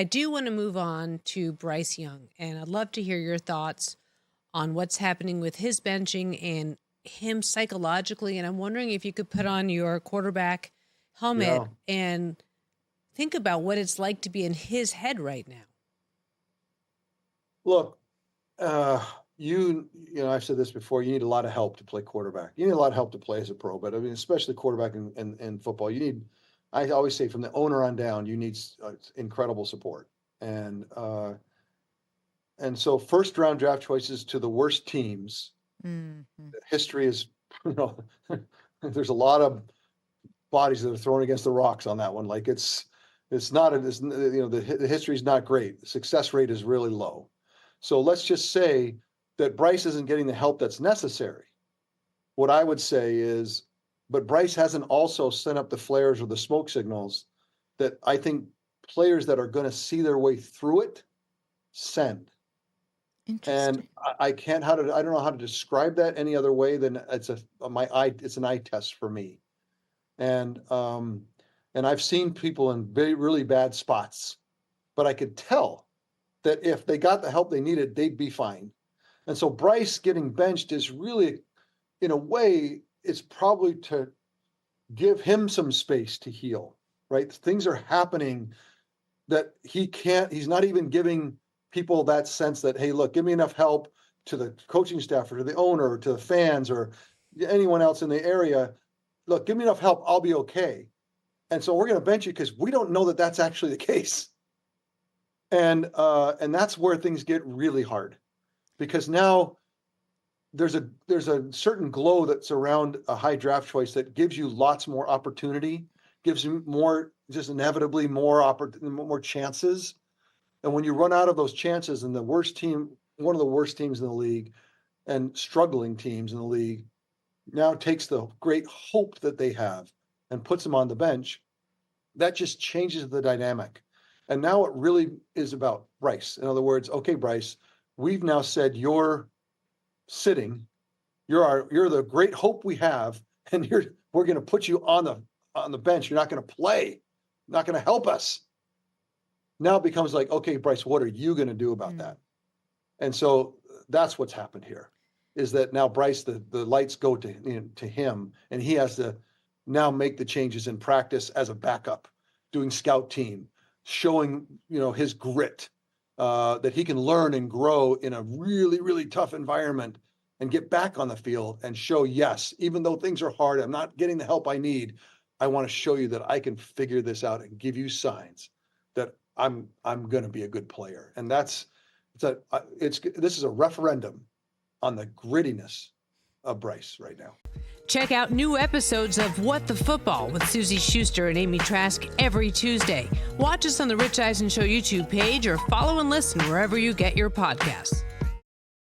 I do want to move on to Bryce Young, and I'd love to hear your thoughts on what's happening with his benching and him psychologically. And I'm wondering if you could put on your quarterback helmet and think about what it's like to be in his head right now. Look, I've said this before, you need a lot of help to play quarterback. You need a lot of help to play as a pro, but I mean, especially quarterback in football, I always say from the owner on down, you need incredible support. And so first round draft choices to the worst teams, history is, there's a lot of bodies that are thrown against the rocks on that one. Like the history is not great. The success rate is really low. So let's just say that Bryce isn't getting the help that's necessary. What I would say is, but Bryce hasn't also sent up the flares or the smoke signals that I think players that are going to see their way through it send. And I don't know how to describe that any other way than it's an eye test for me. And I've seen people in really bad spots, but I could tell that if they got the help they needed, they'd be fine. And so Bryce getting benched is really, in a way, it's probably to give him some space to heal, right? Things are happening that he's not even giving people that sense that, hey, look, give me enough help to the coaching staff or to the owner or to the fans or anyone else in the area. Look, give me enough help, I'll be okay. And so we're going to bench you because we don't know that that's actually the case. And that's where things get really hard, because now there's a certain glow that's around a high draft choice that gives you lots more opportunity, gives you inevitably more chances. And when you run out of those chances, and one of the worst teams in the league and struggling teams in the league now takes the great hope that they have and puts them on the bench, that just changes the dynamic. And now it really is about Bryce. In other words, okay, Bryce, we've now said you're sitting, you're the great hope we have, and we're going to put you on the bench. You're not going to play, not going to help us. Now it becomes like, okay, Bryce, what are you going to do about that? And so that's what's happened here, is that now Bryce, the lights go to him, and he has to now make the changes in practice as a backup, doing scout team, showing his grit, that he can learn and grow in a really, really tough environment and get back on the field and show, yes, even though things are hard, I'm not getting the help I need. I want to show you that I can figure this out and give you signs that I'm going to be a good player. And this is a referendum on the grittiness of Bryce right now. Check out new episodes of What the Football with Suzy Shuster and Amy Trask every Tuesday. Watch us on the Rich Eisen Show YouTube page or follow and listen wherever you get your podcasts.